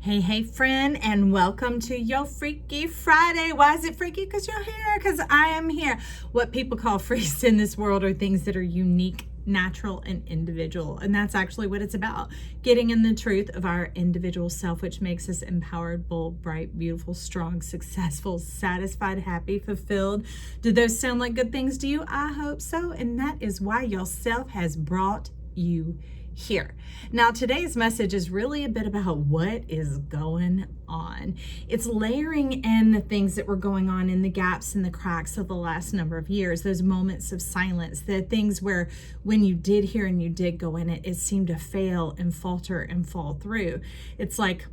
Hey, friend, and welcome to your Freaky Friday. Why is it freaky? Because you're here, because I am here. What people call freaks in this world are things that are unique, natural, and individual. And that's actually what it's about. Getting in the truth of our individual self, which makes us empowered, bold, bright, beautiful, strong, successful, satisfied, happy, fulfilled. Do those sound like good things to you? I hope so. And that is why your self has brought you here. Now, today's message is really a bit about what is going on. It's layering in the things that were going on in the gaps and the cracks of the last number of years, those moments of silence, the things where when you did hear and you did go in it, it seemed to fail and falter and fall through. It's like,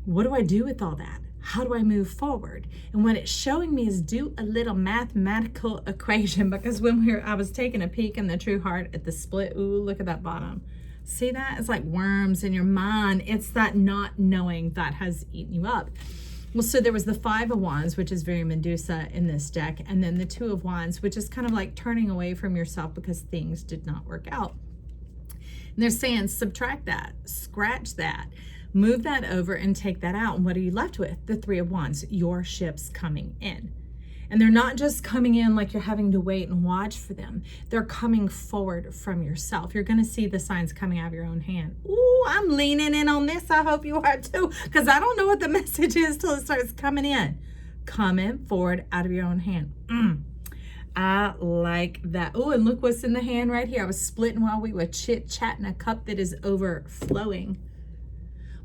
what do I do with all that? How do I move forward? And what it's showing me is do a little mathematical equation, because when I was taking a peek in the true heart at the split, ooh, look at that bottom. See that? It's like worms in your mind. It's that not knowing that has eaten you up. Well, so there was the Five of Wands, which is very Medusa in this deck, and then the Two of Wands, which is kind of like turning away from yourself because things did not work out. And they're saying subtract that, scratch that, move that over and take that out. And what are you left with? The Three of Wands, your ship's coming in. And they're not just coming in like you're having to wait and watch for them. They're coming forward from yourself. You're going to see the signs coming out of your own hand. Ooh, I'm leaning in on this. I hope you are too, because I don't know what the message is till it starts coming in. Coming forward out of your own hand. I like that. Oh, and look what's in the hand right here. I was splitting while we were chit-chatting, a cup that is overflowing.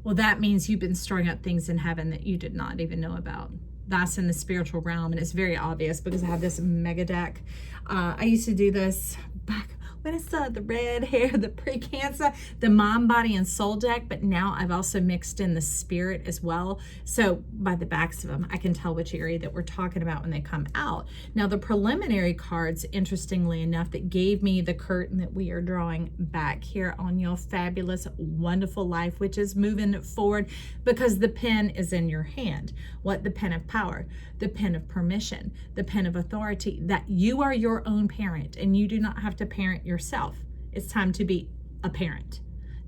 Well, that means you've been storing up things in heaven that you did not even know about. That's in the spiritual realm, and it's very obvious because I have this mega deck. I used to do this back when it's the red hair, the pre-cancer, the mind, body, and soul deck, but now I've also mixed in the spirit as well. So by the backs of them, I can tell which area that we're talking about when they come out. Now, the preliminary cards, interestingly enough, that gave me the curtain that we are drawing back here on your fabulous, wonderful life, which is moving forward because the pen is in your hand. What? The pen of power, the pen of permission, the pen of authority, that you are your own parent and you do not have to parent yourself. It's time to be a parent,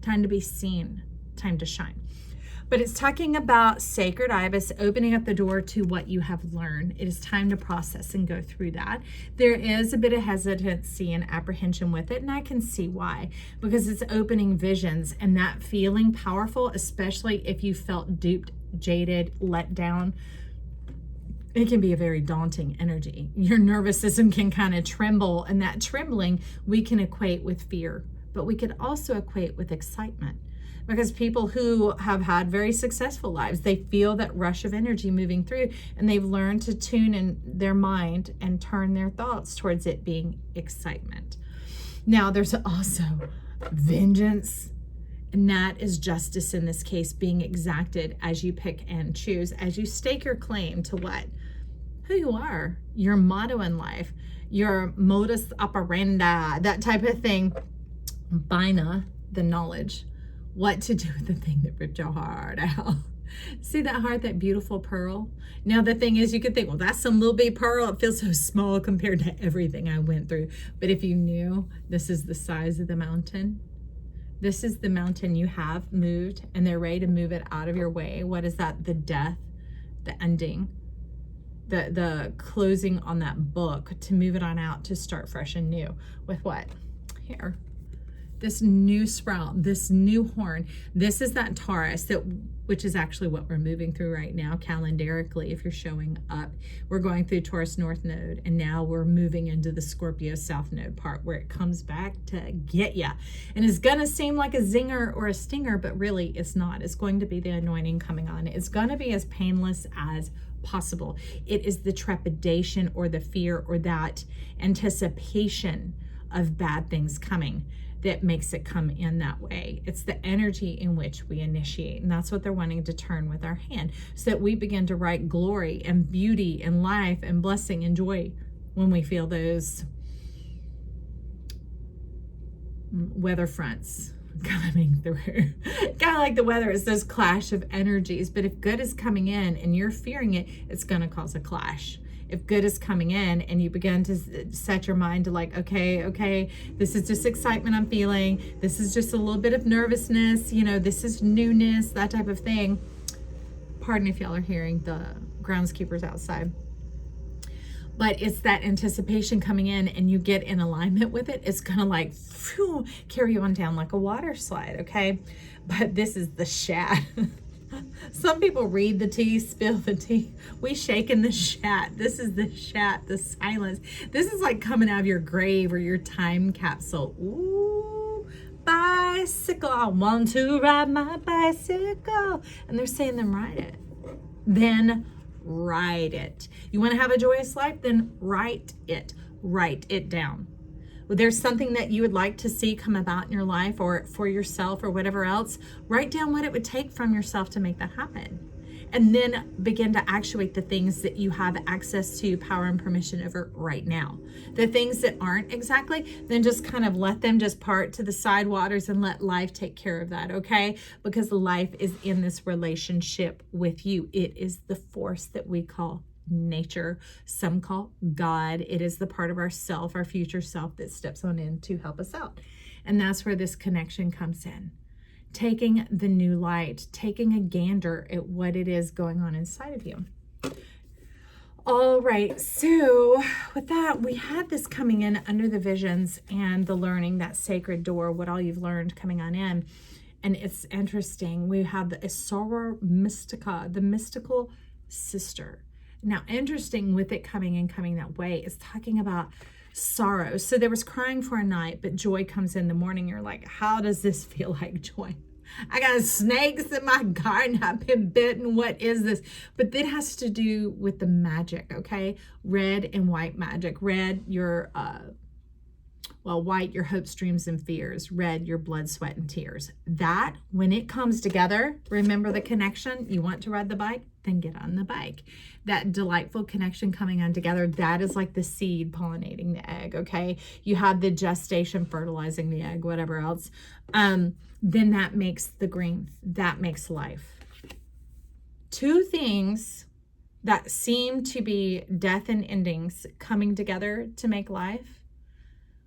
time to be seen, time to shine. But it's talking about sacred ibis opening up the door to what you have learned. It is time to process and go through that. There is a bit of hesitancy and apprehension with it, and I can see why, because it's opening visions and that feeling powerful, especially if you felt duped, jaded, let down. It can be a very daunting energy. Your nervous system can kind of tremble, and that trembling we can equate with fear, but we could also equate with excitement, because people who have had very successful lives, they feel that rush of energy moving through, and they've learned to tune in their mind and turn their thoughts towards it being excitement. Now, there's also vengeance, and that is justice in this case being exacted as you pick and choose, as you stake your claim to what? Who you are, your motto in life, your modus operandi, that type of thing. Bina, the knowledge, what to do with the thing that ripped your heart out. See that heart, that beautiful pearl? Now, the thing is, you could think, well, that's some little bitty pearl. It feels so small compared to everything I went through. But if you knew this is the size of the mountain, this is the mountain you have moved, and they're ready to move it out of your way. What is that? The death, the ending, the closing on that book to move it on out to start fresh and new. With what? Here. This new sprout, this new horn. This is that Taurus, which is actually what we're moving through right now calendarically. If you're showing up, we're going through Taurus North Node, and now we're moving into the Scorpio South Node part where it comes back to get ya. And it's gonna seem like a zinger or a stinger, but really it's not. It's going to be the anointing coming on. It's gonna be as painless as possible. It is the trepidation or the fear or that anticipation of bad things coming that makes it come in that way. It's the energy in which we initiate, and that's what they're wanting to turn with our hand, so that we begin to write glory and beauty and life and blessing and joy when we feel those weather fronts coming through. Kind of like the weather, is those clash of energies. But if good is coming in and you're fearing it, it's going to cause a clash. If good is coming in and you begin to set your mind to like, okay, this is just excitement I'm feeling. This is just a little bit of nervousness, this is newness, that type of thing. Pardon if y'all are hearing the groundskeepers outside. But it's that anticipation coming in, and you get in alignment with it. It's going to like phew, carry you on down like a water slide, okay? But this is the shat. Some people read the tea, spill the tea. We shake in the shat. This is the shat, the silence. This is like coming out of your grave or your time capsule. Ooh, bicycle. I want to ride my bicycle. And they're saying, then ride it. Then write it. You want to have a joyous life? Then write it. Write it down. There's something that you would like to see come about in your life or for yourself or whatever else. Write down what it would take from yourself to make that happen. And then begin to actuate the things that you have access to, power and permission over right now. The things that aren't exactly, then just kind of let them just part to the side waters and let life take care of that, okay? Because life is in this relationship with you. It is the force that we call nature. Some call God. It is the part of our self, our future self, that steps on in to help us out. And that's where this connection comes in. Taking the new light, taking a gander at what it is going on inside of you. All right, so with that, we had this coming in under the visions and the learning, that sacred door, what all you've learned coming on in. And it's interesting. We have the Soror Mystica, the mystical sister. Now, interesting with it coming that way is talking about sorrow. So there was crying for a night, but joy comes in the morning. You're like, how does this feel like joy? I got snakes in my garden. I've been bitten. What is this? But that has to do with the magic, okay? Red and white magic. Red, your, white, your hopes, dreams, and fears. Red, your blood, sweat, and tears. That, when it comes together, remember the connection. You want to ride the bike? Then get on the bike. That delightful connection coming on together, that is like the seed pollinating the egg, okay? You have the gestation fertilizing the egg, whatever else. Then that makes the green. That makes life. Two things that seem to be death and endings coming together to make life.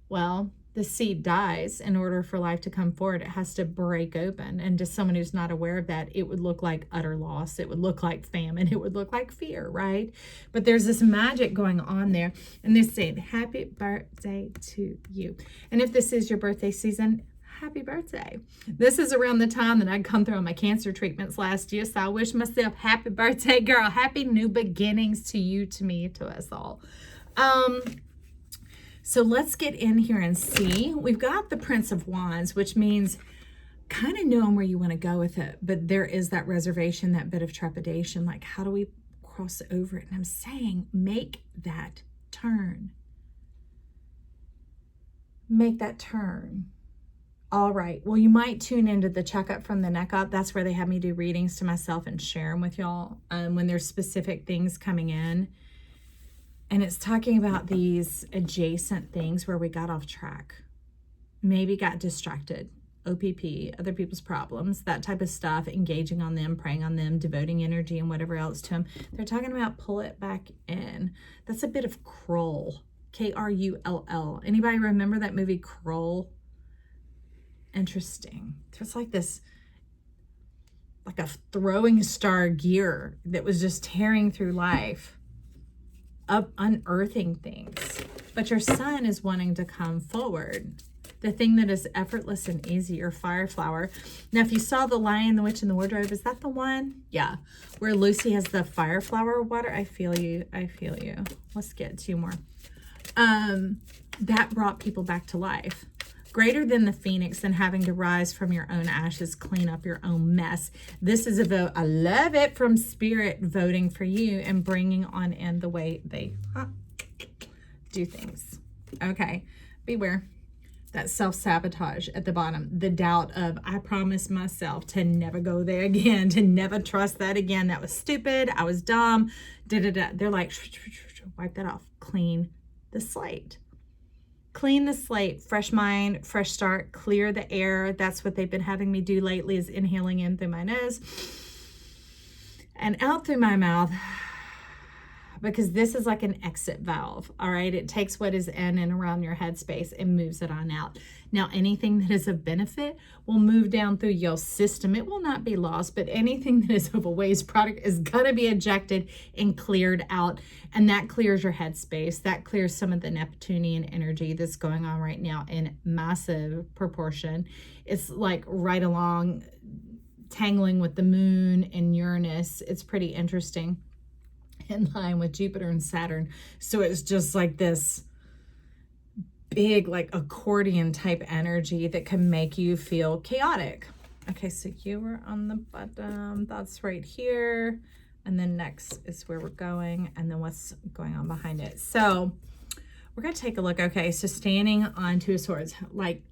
Well, the seed dies in order for life to come forward. It has to break open. And to someone who's not aware of that, it would look like utter loss. It would look like famine. It would look like fear, right? But there's this magic going on there. And they say, happy birthday to you. And if this is your birthday season, happy birthday. This is around the time that I'd come through on my cancer treatments last year. So I wish myself happy birthday, girl. Happy new beginnings to you, to me, to us all. So let's get in here and see. We've got the Prince of Wands, which means kind of knowing where you want to go with it. But there is that reservation, that bit of trepidation. Like, how do we cross over it? And I'm saying, make that turn. Make that turn. All right. Well, you might tune into the checkup from the neck up. That's where they have me do readings to myself and share them with y'all when there's specific things coming in. And it's talking about these adjacent things where we got off track, maybe got distracted, OPP, other people's problems, that type of stuff, engaging on them, praying on them, devoting energy and whatever else to them. They're talking about pull it back in. That's a bit of Krull, Krull. Anybody remember that movie Krull? Interesting. There's like this, like a throwing star gear that was just tearing through life, up unearthing things. But your sun is wanting to come forward. The thing that is effortless and easy, your fire flower. Now, if you saw The Lion, the Witch, and the Wardrobe, is that the one? Yeah. Where Lucy has the fire flower water. I feel you. I feel you. Let's get two more. That brought people back to life. Greater than the phoenix and having to rise from your own ashes, clean up your own mess. This is a vote. I love it, from Spirit voting for you and bringing on in the way they do things. Okay, beware. That self-sabotage at the bottom. The doubt of, I promised myself to never go there again, to never trust that again. That was stupid. I was dumb. They're like, wipe that off. Clean the slate. Clean the slate, fresh mind, fresh start, clear the air. That's what they've been having me do lately, is inhaling in through my nose and out through my mouth. because this is like an exit valve. All right. It takes what is in and around your headspace and moves it on out. Now, anything that is of benefit will move down through your system. It will not be lost, but anything that is of a waste product is going to be ejected and cleared out. And that clears your headspace. That clears some of the Neptunian energy that's going on right now in massive proportion. It's like right along tangling with the moon and Uranus. It's pretty interesting, in line with Jupiter and Saturn. So it's just like this big, like accordion type energy that can make you feel chaotic. Okay, so you were on the bottom. That's right here. And then next is where we're going, and then what's going on behind it. So we're going to take a look. Okay, so standing on Two of Swords, like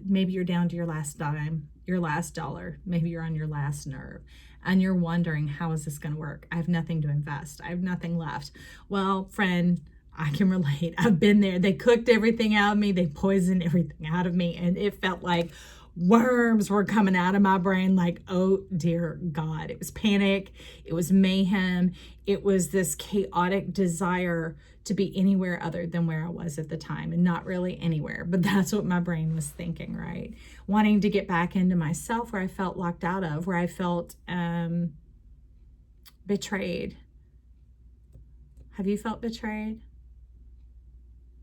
maybe you're down to your last dime, your last dollar, maybe you're on your last nerve, and you're wondering, how is this going to work? I have nothing to invest. I have nothing left. Well, friend, I can relate. I've been there. They cooked everything out of me. They poisoned everything out of me. And it felt like worms were coming out of my brain, like, oh dear God. It was panic. It was mayhem. It was this chaotic desire to be anywhere other than where I was at the time, and not really anywhere, but that's what my brain was thinking, right? Wanting to get back into myself, where I felt locked out of, where I felt betrayed. Have you felt betrayed?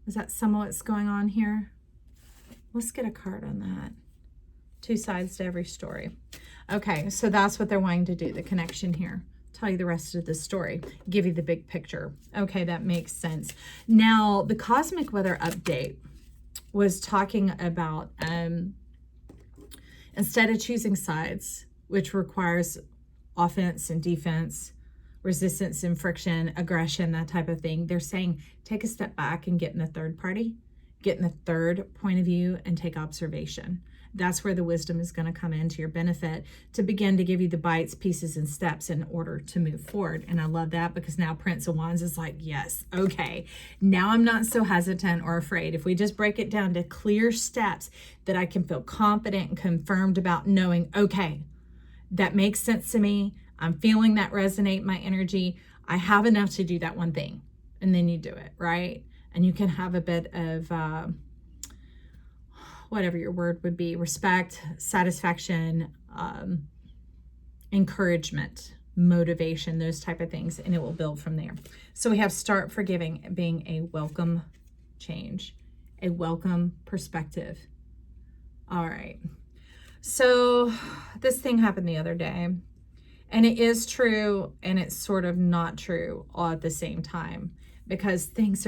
Is that some of what's going on here? Let's get a card on that. Two sides to every story. Okay, so that's what they're wanting to do, the connection here. Tell you the rest of the story, give you the big picture. Okay, that makes sense. Now, the cosmic weather update was talking about instead of choosing sides, which requires offense and defense, resistance and friction, aggression, that type of thing, they're saying take a step back and get in the third party, get in the third point of view, and take observation. That's where the wisdom is going to come into your benefit to begin to give you the bites, pieces, and steps in order to move forward. And I love that, because now Prince of Wands is like, yes, okay, now I'm not so hesitant or afraid. If we just break it down to clear steps that I can feel confident and confirmed about, knowing, okay, that makes sense to me. I'm feeling that resonate my energy. I have enough to do that one thing. And then you do it, right? And you can have a bit of whatever your word would be, respect, satisfaction, encouragement, motivation, those type of things, and it will build from there. So we have start forgiving being a welcome change, a welcome perspective. All right. So this thing happened the other day, and it is true and it's sort of not true all at the same time, because things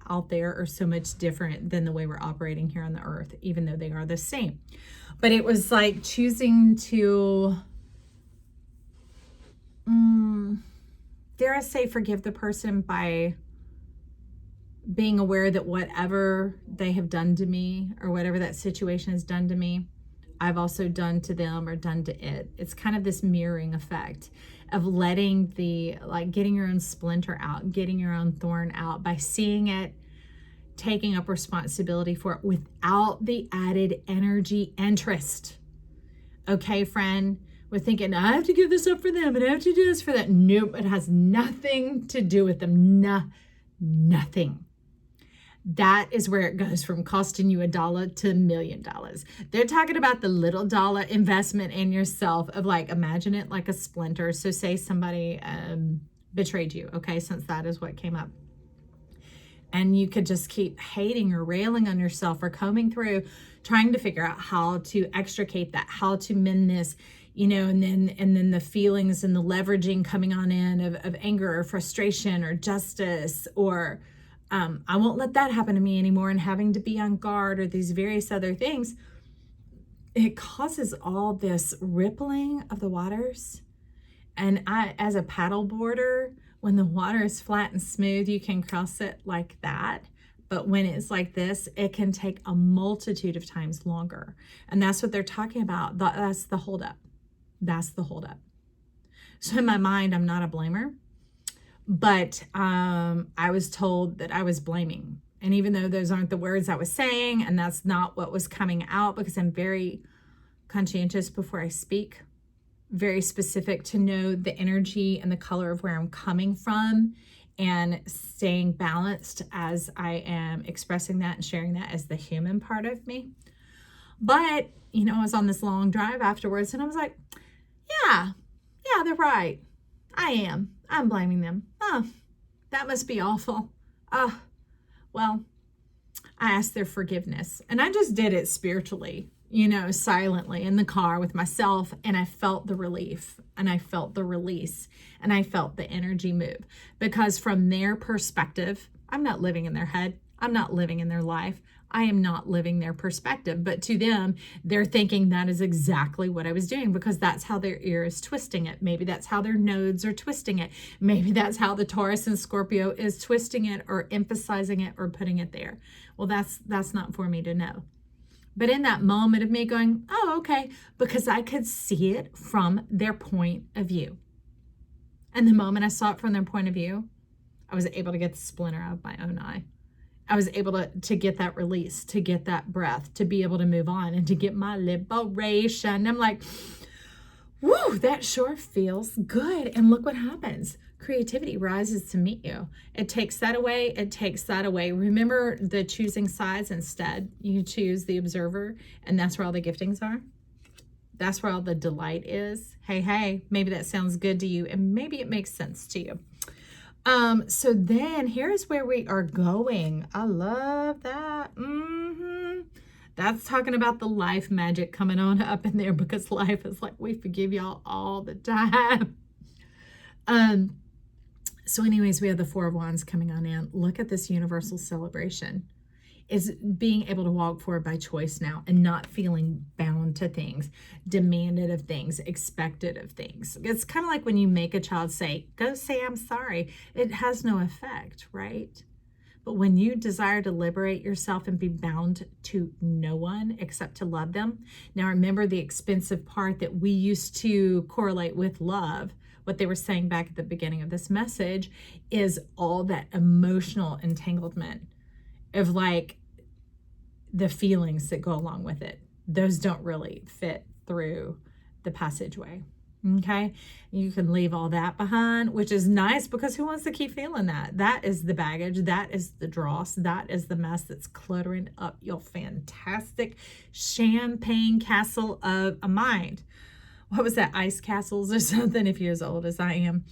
out there are so much different than the way we're operating here on the earth, even though they are the same. But it was like choosing to, dare I say, forgive the person by being aware that whatever they have done to me, or whatever that situation has done to me, I've also done to them or done to it. It's kind of this mirroring effect of letting getting your own splinter out, getting your own thorn out by seeing it, taking up responsibility for it without the added energy interest. Okay, friend, we're thinking, I have to give this up for them and I have to do this for that. Nope, it has nothing to do with them. Nothing. That is where it goes from costing you $1 to $1 million. They're talking about the little dollar investment in yourself of, like, imagine it like a splinter. So say somebody betrayed you, okay, since that is what came up. And you could just keep hating or railing on yourself or combing through, trying to figure out how to extricate that, how to mend this, you know, and then the feelings and the leveraging coming on in of anger or frustration or justice, or I won't let that happen to me anymore, and having to be on guard, or these various other things. It causes all this rippling of the waters. And as a paddle boarder, when the water is flat and smooth, you can cross it like that. But when it's like this, it can take a multitude of times longer. And that's what they're talking about. That's the holdup. That's the holdup. So in my mind, I'm not a blamer. But I was told that I was blaming. And even though those aren't the words I was saying, and that's not what was coming out, because I'm very conscientious before I speak, very specific to know the energy and the color of where I'm coming from and staying balanced as I am expressing that and sharing that as the human part of me. But, I was on this long drive afterwards and I was like, yeah, they're right. I'm blaming them. Oh, that must be awful. Oh, well, I asked their forgiveness and I just did it spiritually, silently in the car with myself. And I felt the relief and I felt the release and I felt the energy move, because from their perspective, I'm not living in their head. I'm not living in their life. I am not living their perspective, but to them, they're thinking that is exactly what I was doing, because that's how their ear is twisting it. Maybe that's how their nodes are twisting it. Maybe that's how the Taurus and Scorpio is twisting it or emphasizing it or putting it there. Well, that's not for me to know. But in that moment of me going, oh, okay, because I could see it from their point of view. And the moment I saw it from their point of view, I was able to get the splinter out of my own eye. I was able to get that release, to get that breath, to be able to move on and to get my liberation. I'm like, woo, that sure feels good. And look what happens. Creativity rises to meet you. It takes that away. It takes that away. Remember the choosing sides. Instead, you choose the observer, and that's where all the giftings are. That's where all the delight is. Hey, maybe that sounds good to you, and maybe it makes sense to you. So then here's where we are going. I love that. That's talking about the life magic coming on up in there, because life is like, we forgive y'all all the time. So anyways, we have the Four of Wands coming on in. Look at this universal celebration. Is being able to walk forward by choice now and not feeling bound to things, demanded of things, expected of things. It's kind of like when you make a child say, go say I'm sorry. It has no effect, right? But when you desire to liberate yourself and be bound to no one except to love them. Now remember, the expensive part that we used to correlate with love, what they were saying back at the beginning of this message, is all that emotional entanglement of like the feelings that go along with it. Those don't really fit through the passageway. Okay. You can leave all that behind, which is nice, because who wants to keep feeling that? That is the baggage. That is the dross. That is the mess that's cluttering up your fantastic champagne castle of a mind. What was that? Ice castles or something, if you're as old as I am.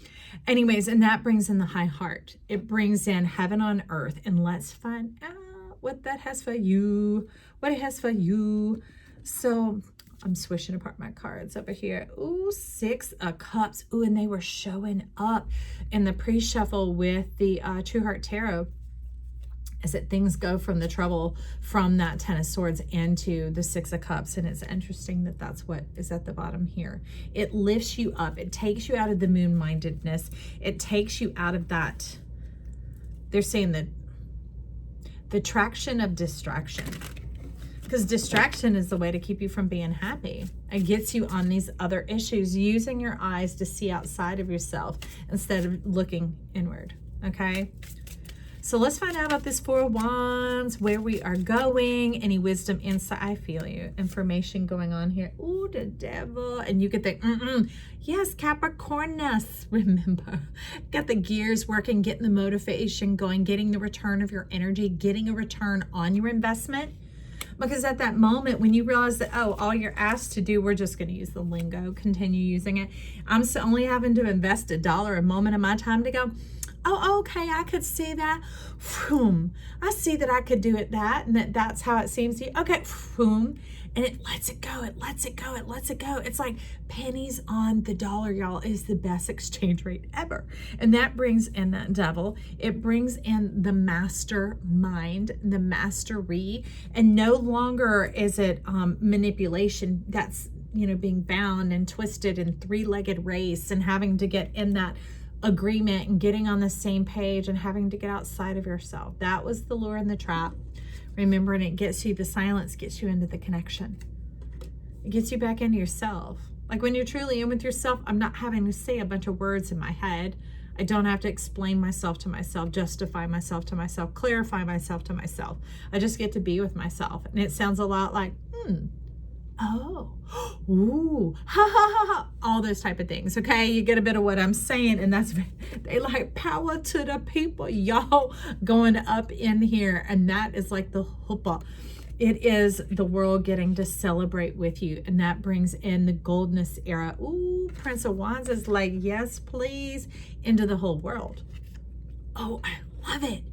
Anyways, and that brings in the high heart. It brings in heaven on earth. And let's find out what that has for you. What it has for you. So I'm swishing apart my cards over here. Ooh, 6 of Cups. Ooh, and they were showing up in the pre-shuffle with the True Heart Tarot. Is that things go from the trouble from that 10 of Swords into the 6 of Cups. And it's interesting that that's what is at the bottom here. It lifts you up. It takes you out of the moon-mindedness. It takes you out of that. They're saying that the traction of distraction. Because distraction is the way to keep you from being happy. It gets you on these other issues, using your eyes to see outside of yourself instead of looking inward. Okay? So let's find out about this Four of Wands, where we are going, any wisdom, insight. I feel you. Information going on here. Ooh, the Devil. And you get the, yes, Capricornus. Remember, got the gears working, getting the motivation going, getting the return of your energy, getting a return on your investment. Because at that moment, when you realize that, oh, all you're asked to do, we're just going to use the lingo, continue using it. I'm only having to invest $1 a moment of my time to go, oh, okay, I could see that. I see that I could do it that, and that's how it seems to you. Okay, and it lets it go. It lets it go. It lets it go. It's like pennies on the dollar, y'all, is the best exchange rate ever. And that brings in that Devil. It brings in the mastermind, the mastery, and no longer is it manipulation. That's, being bound and twisted in three-legged race and having to get in that agreement and getting on the same page and having to get outside of yourself. That was the lure and the trap. Remember, and it gets you, the silence gets you into the connection. It gets you back into yourself. Like when you're truly in with yourself, I'm not having to say a bunch of words in my head. I don't have to explain myself to myself, justify myself to myself, clarify myself to myself. I just get to be with myself. And it sounds a lot like, Oh, ooh, ha ha ha ha, all those type of things. Okay, you get a bit of what I'm saying, and that's they like power to the people, y'all, going up in here, and that is like the chuppah. It is the world getting to celebrate with you, and that brings in the goldness era. Ooh, Prince of Wands is like, yes, please, into the whole world. Oh, I love it.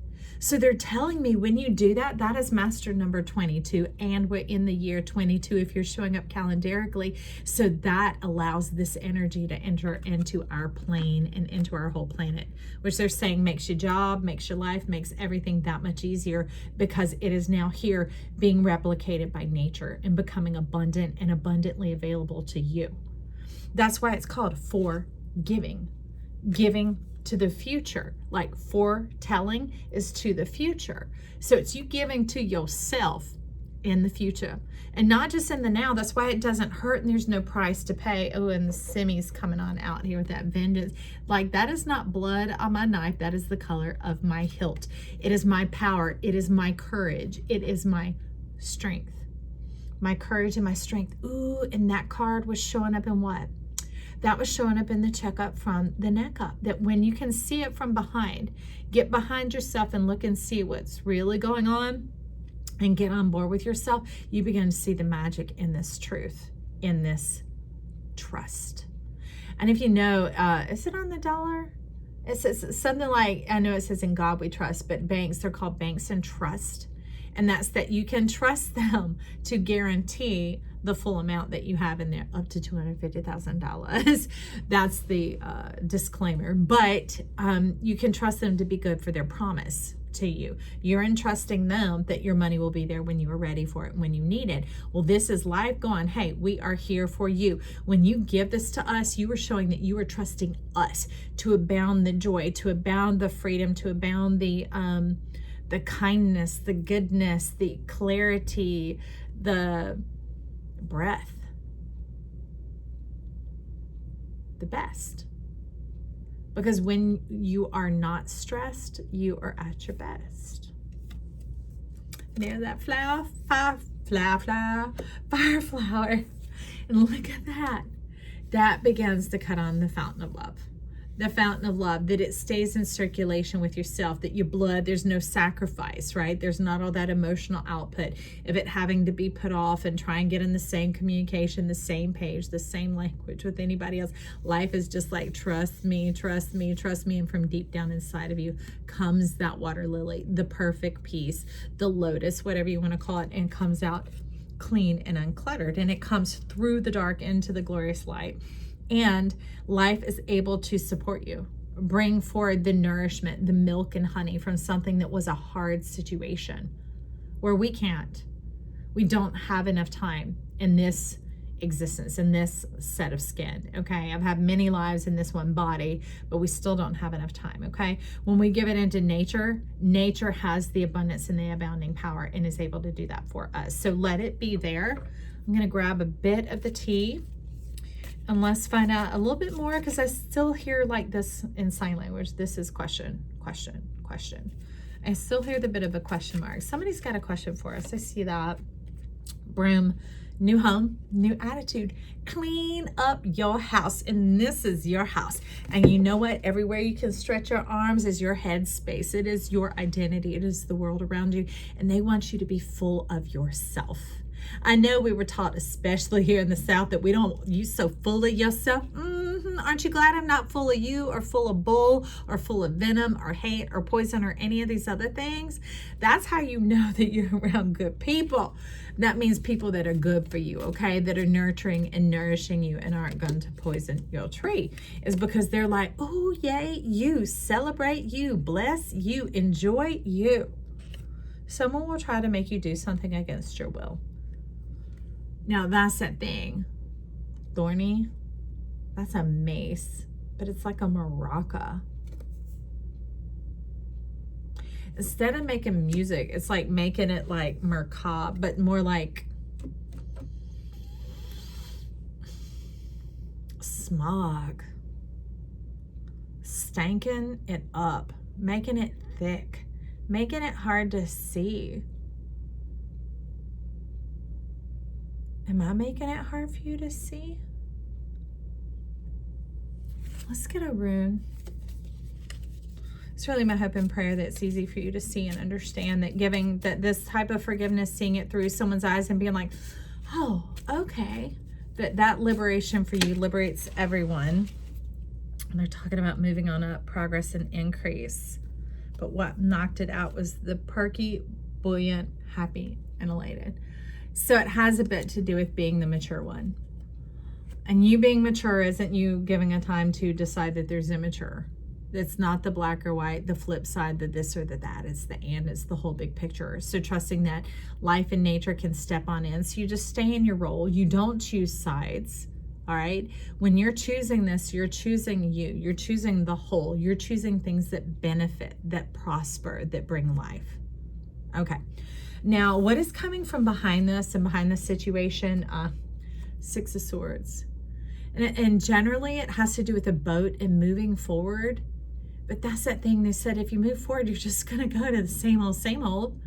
So they're telling me when you do that, that is master number 22, and we're in the year 22 if you're showing up calendarically. So that allows this energy to enter into our plane and into our whole planet, which they're saying makes your job, makes your life, makes everything that much easier, because it is now here being replicated by nature and becoming abundant and abundantly available to you. That's why it's called forgiving. Giving to the future, like foretelling is to the future. So it's you giving to yourself in the future and not just in the now. That's why it doesn't hurt and there's no price to pay. Oh, and the semi's coming on out here with that vengeance. Like, that is not blood on my knife. That is the color of my hilt. It is my power. It is my courage. It is my strength. My courage and my strength. Ooh, and that card was showing up in what? That was showing up in the checkup from the neck up, that when you can see it from behind, get behind yourself and look and see what's really going on and get on board with yourself, you begin to see the magic in this truth, in this trust. And if you know, is it on the dollar? It says something like, I know it says in God we trust, but banks, they're called banks and trust. And that's that you can trust them to guarantee the full amount that you have in there, up to $250,000. That's the disclaimer. But you can trust them to be good for their promise to you. You're entrusting them that your money will be there when you are ready for it, when you need it. Well, this is life going, hey, we are here for you. When you give this to us, you are showing that you are trusting us to abound the joy, to abound the freedom, to abound the kindness, the goodness, the clarity, the breath, the best. Because when you are not stressed, you are at your best. There's that flower, fire flower. And look at that. That begins to cut on the fountain of love. The fountain of love, that it stays in circulation with yourself, that your blood, there's no sacrifice, right? There's not all that emotional output of it having to be put off and try and get in the same communication, the same page, the same language with anybody else. Life is just like, trust me, trust me, trust me. And from deep down inside of you comes that water lily, the perfect peace, the lotus, whatever you want to call it, and comes out clean and uncluttered. And it comes through the dark into the glorious light. And life is able to support you, bring forward the nourishment, the milk and honey from something that was a hard situation where we can't. We don't have enough time in this existence, in this set of skin, okay? I've had many lives in this one body, but we still don't have enough time, okay? When we give it into nature, nature has the abundance and the abounding power and is able to do that for us. So let it be there. I'm gonna grab a bit of the tea. And let's find out a little bit more, because I still hear like this in sign language. This is question, question, question. I still hear the bit of a question mark. Somebody's got a question for us. I see that. Broom, new home, new attitude. Clean up your house. And this is your house. And you know what? Everywhere you can stretch your arms is your head space. It is your identity. It is the world around you. And they want you to be full of yourself. I know we were taught, especially here in the South, that we don't, you so full of yourself. Aren't you glad I'm not full of you, or full of bull, or full of venom, or hate, or poison, or any of these other things? That's how you know that you're around good people. That means people that are good for you, okay? That are nurturing and nourishing you and aren't going to poison your tree. Is because they're like, oh, yay, you, celebrate you, bless you, enjoy you. Someone will try to make you do something against your will. Now, that's that thing. Thorny, that's a mace, but it's like a maraca. Instead of making music, it's like making it like macabre, but more like smog. Stanking it up, making it thick, making it hard to see. Am I making it hard for you to see? Let's get a rune. It's really my hope and prayer that it's easy for you to see and understand that that this type of forgiveness, seeing it through someone's eyes and being like, oh, okay, that liberation for you liberates everyone. And they're talking about moving on up, progress and increase. But what knocked it out was the perky, buoyant, happy, and elated. So it has a bit to do with being the mature one. And you being mature isn't you giving a time to decide that there's immature. It's not the black or white, the flip side, the this or the that. It's the and, it's the whole big picture. So trusting that life and nature can step on in. So you just stay in your role. You don't choose sides, all right? When you're choosing this, you're choosing you. You're choosing the whole. You're choosing things that benefit, that prosper, that bring life. Okay. Now, what is coming from behind this and behind this situation? Six of Swords. And generally it has to do with a boat and moving forward. But that's that thing they said, if you move forward, you're just going to go to the same old.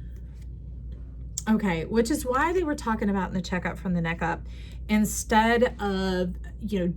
Okay, which is why they were talking about in the checkup from the neck up, instead of,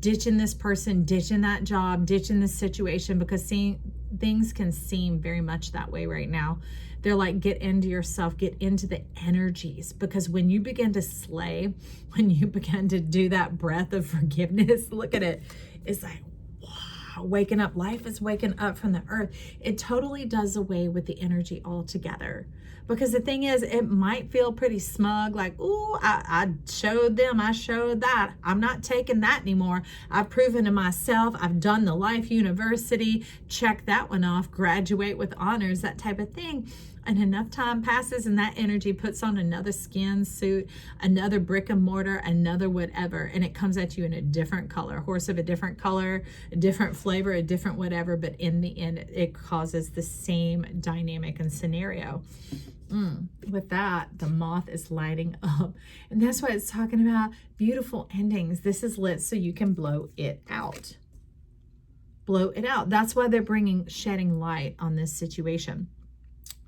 ditching this person, ditching that job, ditching this situation, because things can seem very much that way right now. They're like, get into yourself, get into the energies, because when you begin to slay, when you begin to do that breath of forgiveness, look at it. It's like, wow, waking up. Life is waking up from the earth. It totally does away with the energy altogether. Because the thing is, it might feel pretty smug, like, ooh, I showed them, I showed that. I'm not taking that anymore. I've proven to myself, I've done the Life University, check that one off, graduate with honors, that type of thing. And enough time passes and that energy puts on another skin suit, another brick and mortar, another whatever, and it comes at you in a different color, horse of a different color, a different flavor, a different whatever, but in the end, it causes the same dynamic and scenario. With that, the moth is lighting up. And that's why it's talking about beautiful endings. This is lit so you can blow it out. Blow it out. That's why they're shedding light on this situation.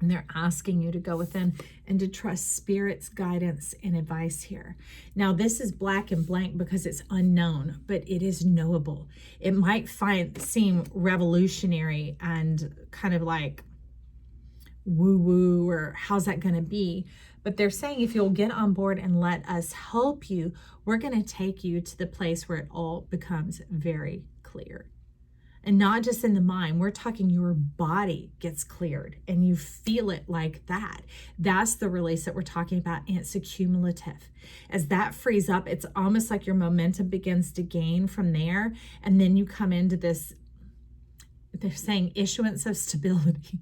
And they're asking you to go within and to trust Spirit's guidance and advice here. Now, this is black and blank because it's unknown, but it is knowable. It might seem revolutionary and kind of like woo-woo, or how's that going to be? But they're saying if you'll get on board and let us help you, we're going to take you to the place where it all becomes very clear. And not just in the mind, we're talking your body gets cleared and you feel it like that. That's the release that we're talking about, and it's accumulative. As that frees up, it's almost like your momentum begins to gain from there, and then you come into this, they're saying, issuance of stability.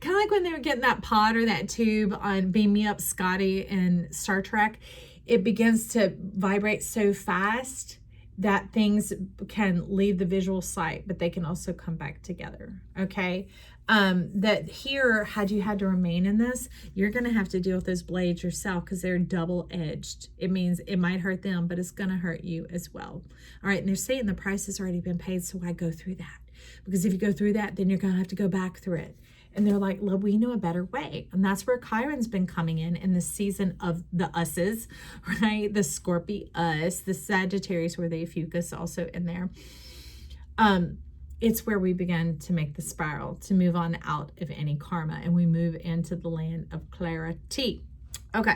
Kind of like when they were getting that pod or that tube on Beam Me Up Scotty in Star Trek. It begins to vibrate so fast that things can leave the visual sight, but they can also come back together, okay? That here, had you had to remain in this, you're gonna have to deal with those blades yourself because they're double-edged. It means it might hurt them, but it's gonna hurt you as well. All right, and they're saying the price has already been paid, so why go through that? Because if you go through that, then you're gonna have to go back through it. And they're like, look, we know a better way. And that's where Chiron's been coming in the season of the us's, right? The Scorpio us, the Sagittarius, where the Ophiuchus also in there. It's where we begin to make the spiral, to move on out of any karma, and we move into the land of clarity. Okay,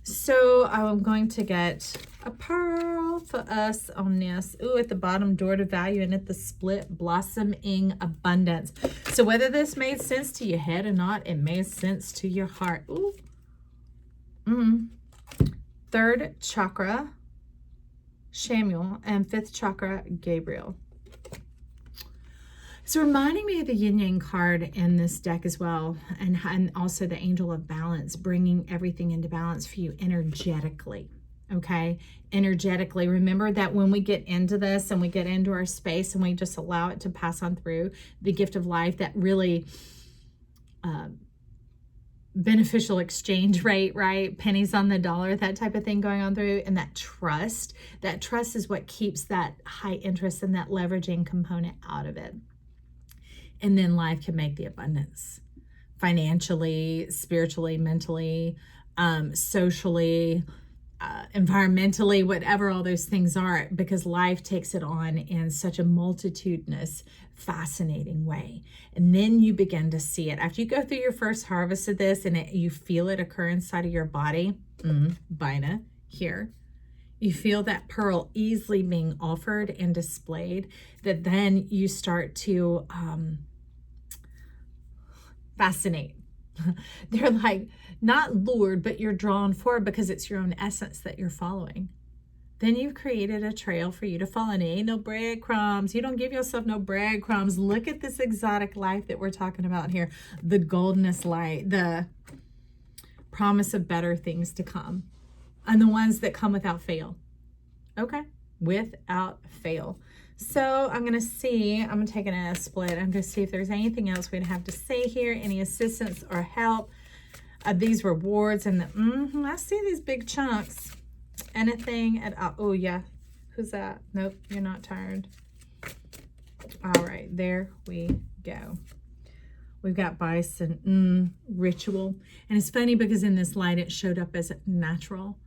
so I'm going to get a pearl for us on this. Ooh, at the bottom, door to value, and at the split, blossoming abundance. So whether this made sense to your head or not, it made sense to your heart. Ooh. Third chakra, Samuel, and fifth chakra, Gabriel. So reminding me of the yin yang card in this deck as well, and also the angel of balance, bringing everything into balance for you energetically. Okay, energetically. Remember that when we get into this and we get into our space and we just allow it to pass on through, the gift of life, that really beneficial exchange rate, right? Pennies on the dollar, that type of thing going on through. And that trust is what keeps that high interest and that leveraging component out of it. And then life can make the abundance financially, spiritually, mentally, socially, environmentally, whatever all those things are, because life takes it on in such a multitudinous, fascinating way. And then you begin to see it. After you go through your first harvest of this and you feel it occur inside of your body, Bina, here, you feel that pearl easily being offered and displayed, that then you start to fascinate. They're like not lured, but you're drawn forward because it's your own essence that you're following. Then you've created a trail for you to follow, and it ain't no breadcrumbs. You don't give yourself no breadcrumbs. Look at this exotic life that we're talking about here. The goldenest light, the promise of better things to come, and the ones that come without fail. Okay, without fail. So I'm going to take a split. I'm going to see if there's anything else we'd have to say here, any assistance or help. These rewards and I see these big chunks. Anything at all? Oh yeah, who's that? Nope, you're not tired. All right, there we go. We've got bison, ritual. And it's funny because in this light, it showed up as natural.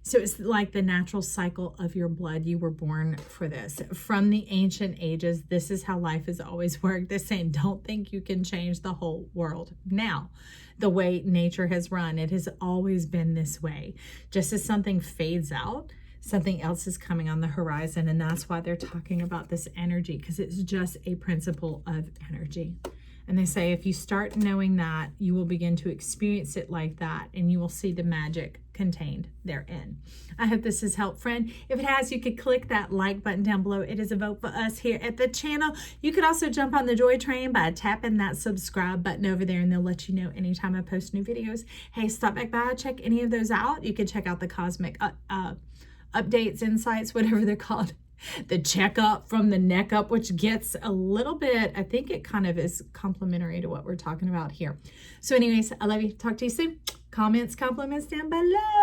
So it's like the natural cycle of your blood. You were born for this. From the ancient ages, this is how life has always worked. They're saying, don't think you can change the whole world. Now, the way nature has run, it has always been this way. Just as something fades out, something else is coming on the horizon. And that's why they're talking about this energy, because it's just a principle of energy. And they say if you start knowing that, you will begin to experience it like that, and you will see the magic contained therein. I hope this has helped, friend. If it has, you could click that like button down below. It is a vote for us here at the channel. You could also jump on the joy train by tapping that subscribe button over there, and they'll let you know anytime I post new videos. Hey, stop back by, check any of those out. You can check out the cosmic updates, insights, whatever they're called. The checkup from the neck up, which gets a little bit, I think it kind of is complementary to what we're talking about here. So anyways, I love you. Talk to you soon. Comments, compliments down below.